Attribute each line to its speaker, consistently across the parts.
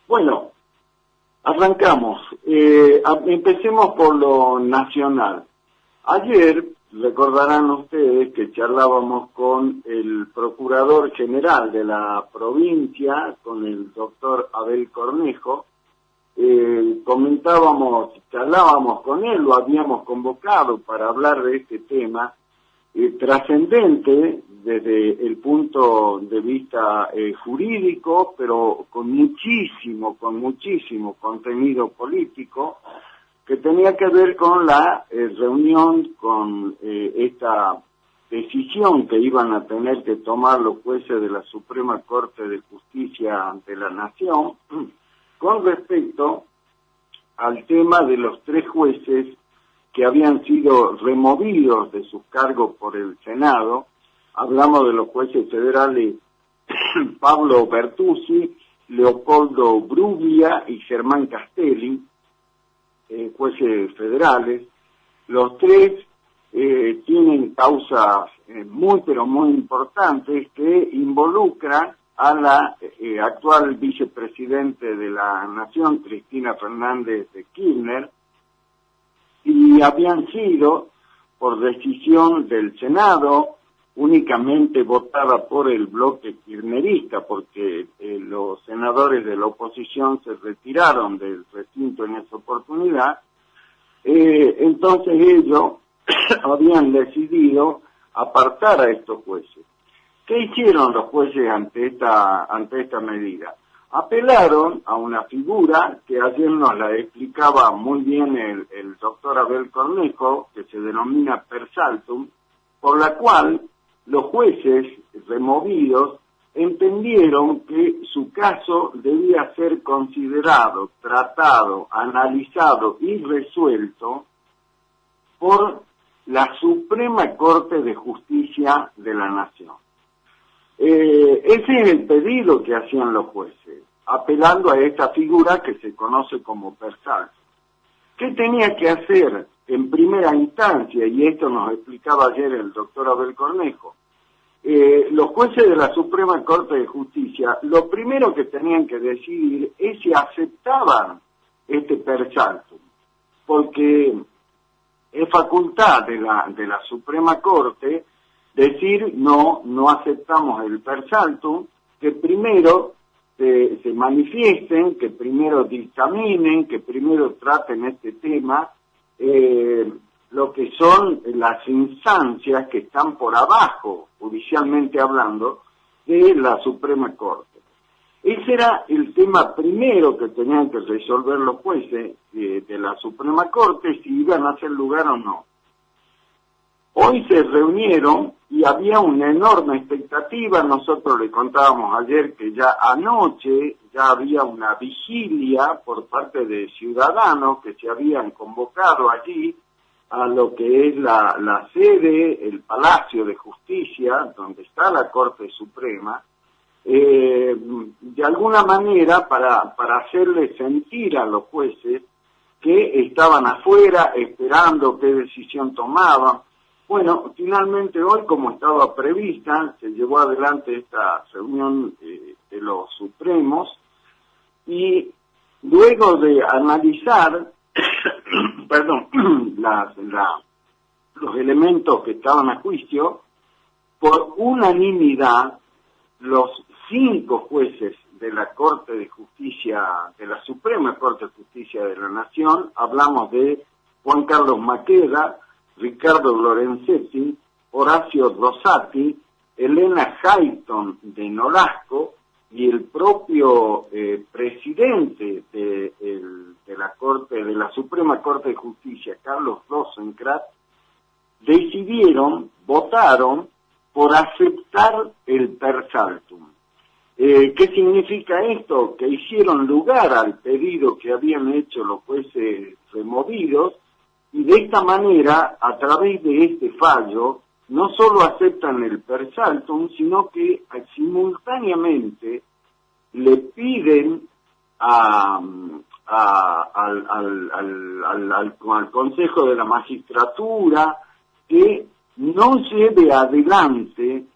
Speaker 1: Bueno, arrancamos. Empecemos por lo nacional. Ayer, recordarán ustedes que charlábamos con el Procurador General de la provincia, con el doctor Abel Cornejo. Charlábamos con él, lo habíamos convocado para hablar de este tema trascendente desde el punto de vista jurídico, pero con muchísimo contenido político, que tenía que ver con la reunión, con esta decisión que iban a tener que tomar los jueces de la Suprema Corte de Justicia de la Nación, con respecto al tema de los 3 jueces que habían sido removidos de sus cargos por el Senado. Hablamos de los jueces federales Pablo Bertuzzi, Leopoldo Bruglia y Germán Castelli, jueces federales. Los 3 tienen causas muy importantes que involucran a la actual vicepresidente de la Nación, Cristina Fernández de Kirchner, y habían sido, por decisión del Senado, únicamente votada por el bloque kirchnerista, porque los senadores de la oposición se retiraron del recinto en esa oportunidad. Entonces ellos habían decidido apartar a estos jueces. ¿Qué hicieron los jueces ante esta medida? Apelaron a una figura que ayer nos la explicaba muy bien el doctor Abel Cornejo, que se denomina per saltum, por la cual los jueces removidos entendieron que su caso debía ser considerado, tratado, analizado y resuelto por la Suprema Corte de Justicia de la Nación. Ese es el pedido que hacían los jueces, apelando a esta figura que se conoce como per saltum. ¿Qué tenía que hacer en primera instancia? Y esto nos explicaba ayer el doctor Abel Cornejo. Los jueces de la Suprema Corte de Justicia, lo primero que tenían que decidir es si aceptaban este per saltum, porque es facultad de la Suprema Corte decir no aceptamos el per saltum, que primero se manifiesten, que primero dictaminen, que primero traten este tema, lo que son las instancias que están por abajo, judicialmente hablando, de la Suprema Corte. Ese era el tema primero que tenían que resolver los jueces de la Suprema Corte, si iban a hacer lugar o no. Hoy se reunieron y había una enorme expectativa. Nosotros le contábamos ayer que ya anoche ya había una vigilia por parte de ciudadanos que se habían convocado allí a lo que es la sede, el Palacio de Justicia, donde está la Corte Suprema, de alguna manera para hacerle sentir a los jueces que estaban afuera esperando qué decisión tomaban. Bueno, finalmente hoy, como estaba prevista, se llevó adelante esta reunión de los Supremos, y luego de analizar los elementos que estaban a juicio, por unanimidad, los 5 jueces de la Corte de Justicia, de la Suprema Corte de Justicia de la Nación, hablamos de Juan Carlos Maqueda, Ricardo Lorenzetti, Horacio Rosati, Elena Hayton de Nolasco y el propio presidente de la Suprema Corte de Justicia, Carlos Rosenkrantz, votaron por aceptar el per saltum. ¿Qué significa esto? Que hicieron lugar al pedido que habían hecho los jueces removidos, y de esta manera, a través de este fallo, no solo aceptan el per saltum, sino que simultáneamente le piden al Consejo de la Magistratura que no lleve adelante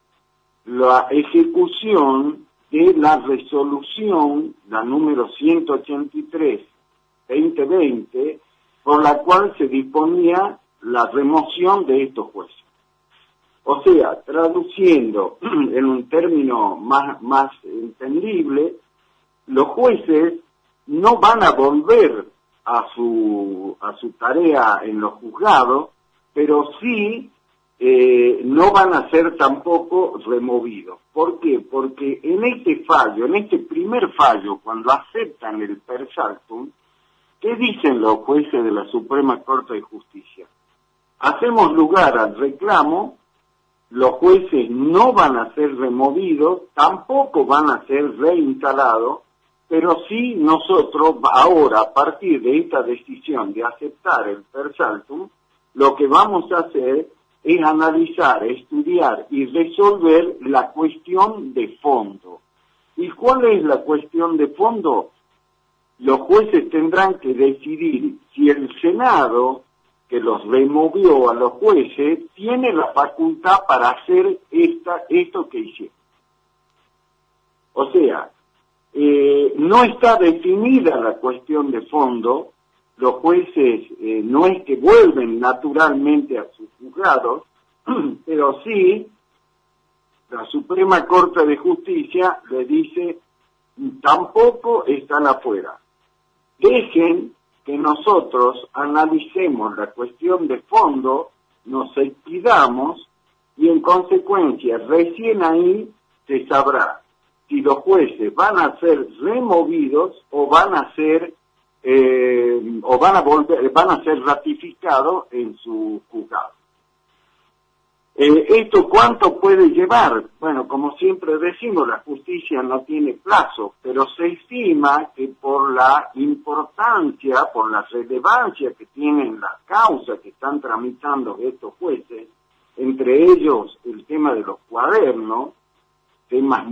Speaker 1: la ejecución de la resolución, la número 183/2020, por la cual se disponía la remoción de estos jueces. O sea, traduciendo en un término más entendible, los jueces no van a volver a su tarea en los juzgados, pero sí no van a ser tampoco removidos. ¿Por qué? Porque en este fallo, en este primer fallo, cuando aceptan el per saltum, ¿qué dicen los jueces de la Suprema Corte de Justicia? Hacemos lugar al reclamo, los jueces no van a ser removidos, tampoco van a ser reinstalados, pero sí nosotros ahora, a partir de esta decisión de aceptar el per saltum, lo que vamos a hacer es analizar, estudiar y resolver la cuestión de fondo. ¿Y cuál es la cuestión de fondo? Los jueces tendrán que decidir si el Senado, que los removió a los jueces, tiene la facultad para hacer esto que hicieron. O sea, no está definida la cuestión de fondo, los jueces no es que vuelven naturalmente a sus juzgados, pero sí la Suprema Corte de Justicia le dice, tampoco están afuera. Dejen que nosotros analicemos la cuestión de fondo, nos expidamos y en consecuencia recién ahí se sabrá si los jueces van a ser removidos o van a ser van a ser ratificados en su juzgado. ¿Esto cuánto puede llevar? Bueno, como siempre decimos, la justicia no tiene plazo, pero se estima que por la importancia, por la relevancia que tienen las causas que están tramitando estos jueces, entre ellos el tema de los cuadernos, temas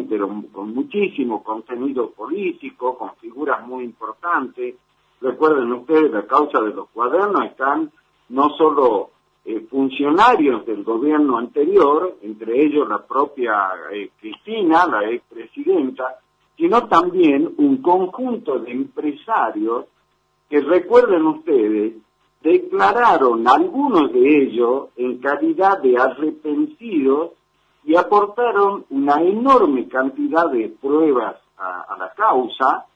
Speaker 1: pero con muchísimo contenido político, con figuras muy importantes. Recuerden ustedes, la causa de los cuadernos están no solo funcionarios del gobierno anterior, entre ellos la propia Cristina, la expresidenta, sino también un conjunto de empresarios que, recuerden ustedes, declararon algunos de ellos en calidad de arrepentidos y aportaron una enorme cantidad de pruebas a la causa,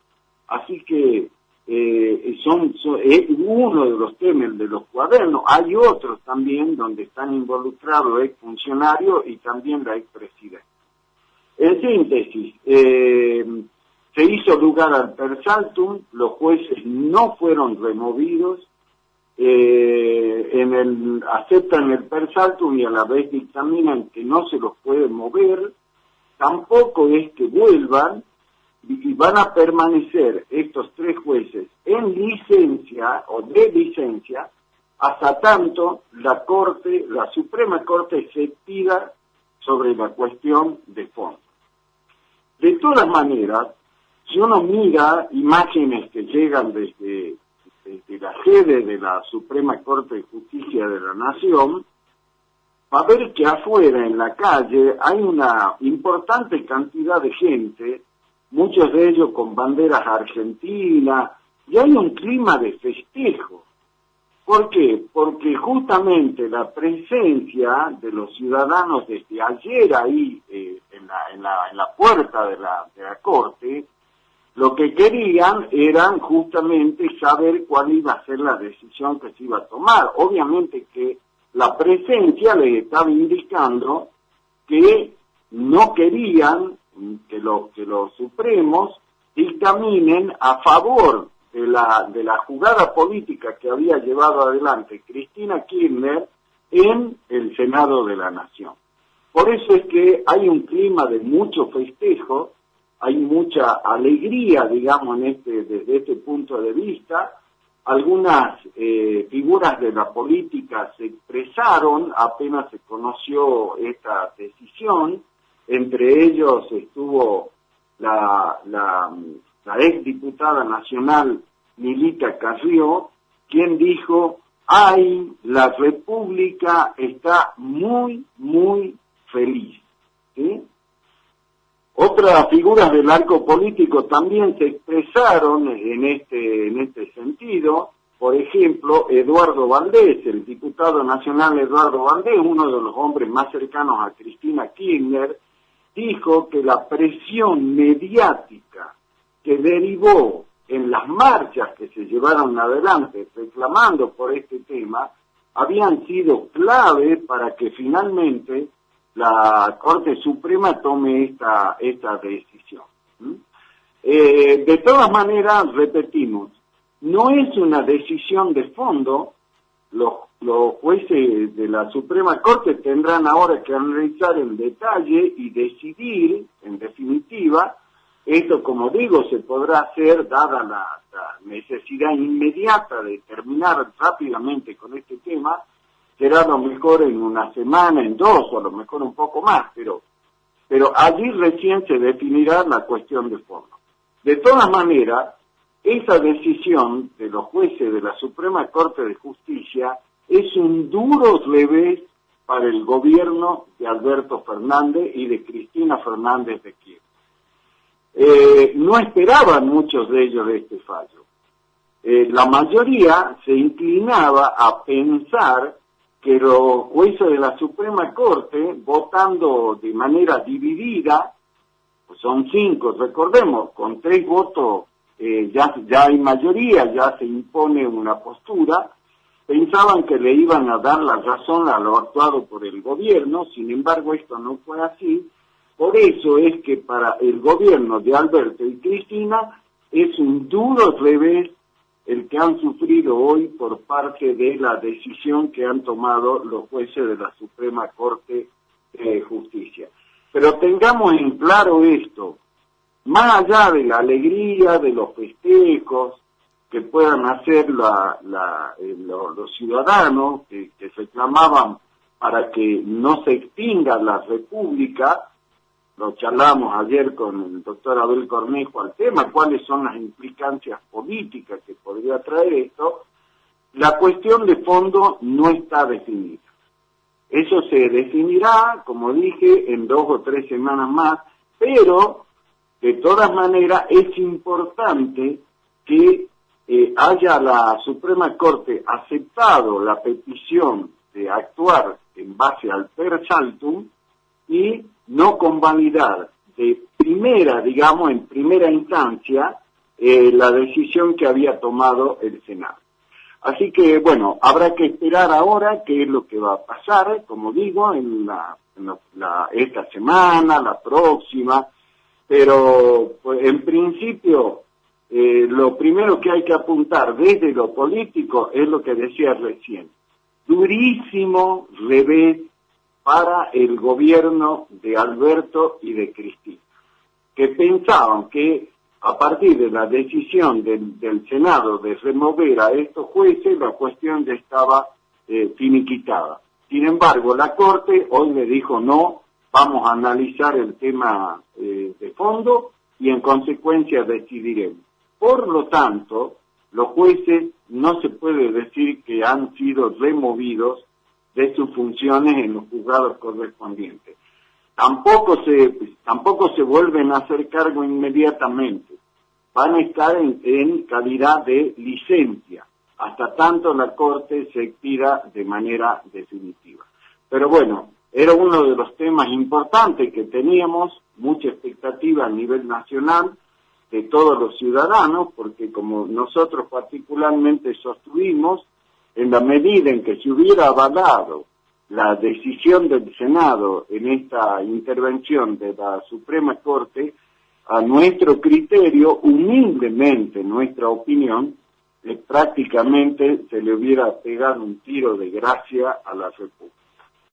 Speaker 1: así que es uno de los temas de los cuadernos. Hay otros también donde están involucrados exfuncionarios y también la expresidenta. En síntesis, se hizo lugar al per saltum, los jueces no fueron removidos, aceptan el per saltum y a la vez dictaminan que no se los puede mover, tampoco es que vuelvan, y van a permanecer estos tres jueces en licencia o de licencia hasta tanto la Suprema Corte se pida sobre la cuestión de fondo. De todas maneras, si uno mira imágenes que llegan desde la sede de la Suprema Corte de Justicia de la Nación, va a ver que afuera en la calle hay una importante cantidad de gente, muchos de ellos con banderas argentinas, y hay un clima de festejo. ¿Por qué? Porque justamente la presencia de los ciudadanos desde ayer ahí en la puerta de la Corte, lo que querían eran justamente saber cuál iba a ser la decisión que se iba a tomar. Obviamente que la presencia les estaba indicando que no querían que los supremos dictaminen a favor de la jugada política que había llevado adelante Cristina Kirchner en el Senado de la Nación. Por eso es que hay un clima de mucho festejo, hay mucha alegría, digamos, desde este punto de vista. Algunas figuras de la política se expresaron apenas se conoció esta decisión. Entre ellos estuvo la exdiputada nacional Milita Carrió, quien dijo: ¡ay, la República está muy, muy feliz! ¿Sí? Otras figuras del arco político también se expresaron en este sentido. Por ejemplo, Eduardo Valdés, el diputado nacional Eduardo Valdés, uno de los hombres más cercanos a Cristina Kirchner, dijo que la presión mediática que derivó en las marchas que se llevaron adelante reclamando por este tema habían sido clave para que finalmente la Corte Suprema tome esta decisión. De todas maneras, repetimos, no es una decisión de fondo. Los jueces de la Suprema Corte tendrán ahora que analizar en detalle y decidir, en definitiva. Esto, como digo, se podrá hacer dada la necesidad inmediata de terminar rápidamente con este tema. Será a lo mejor en una semana, en dos, o a lo mejor un poco más, pero allí recién se definirá la cuestión de fondo. De todas maneras, esa decisión de los jueces de la Suprema Corte de Justicia es un duro revés para el gobierno de Alberto Fernández y de Cristina Fernández de Kirchner. No esperaban muchos de ellos de este fallo. La mayoría se inclinaba a pensar que los jueces de la Suprema Corte, votando de manera dividida, pues son 5, recordemos, con 3 votos ya hay mayoría, ya se impone una postura, pensaban que le iban a dar la razón a lo actuado por el gobierno. Sin embargo, esto no fue así. Por eso es que para el gobierno de Alberto y Cristina es un duro revés el que han sufrido hoy por parte de la decisión que han tomado los jueces de la Suprema Corte de Justicia. Pero tengamos en claro esto, más allá de la alegría, de los festejos que puedan hacer los ciudadanos que reclamaban para que no se extinga la República, lo charlamos ayer con el doctor Abel Cornejo al tema, cuáles son las implicancias políticas que podría traer esto. La cuestión de fondo no está definida. Eso se definirá, como dije, en 2 o 3 semanas más, pero de todas maneras es importante que haya la Suprema Corte aceptado la petición de actuar en base al per saltum y no convalidar de primera, digamos, en primera instancia, la decisión que había tomado el Senado. Así que, bueno, habrá que esperar ahora qué es lo que va a pasar, como digo, esta semana, la próxima, pero pues, en principio lo primero que hay que apuntar desde lo político es lo que decía recién. Durísimo revés para el gobierno de Alberto y de Cristina, que pensaban que a partir de la decisión del Senado de remover a estos jueces, la cuestión ya estaba finiquitada. Sin embargo, la Corte hoy le dijo no, vamos a analizar el tema de fondo y en consecuencia decidiremos. Por lo tanto, los jueces no se puede decir que han sido removidos de sus funciones en los juzgados correspondientes. Tampoco se vuelven a hacer cargo inmediatamente. Van a estar en calidad de licencia, hasta tanto la Corte se expida de manera definitiva. Pero bueno, era uno de los temas importantes que teníamos, mucha expectativa a nivel nacional de todos los ciudadanos, porque como nosotros particularmente sostuvimos, en la medida en que se hubiera avalado la decisión del Senado en esta intervención de la Suprema Corte, a nuestro criterio, humildemente, nuestra opinión, prácticamente se le hubiera pegado un tiro de gracia a la República.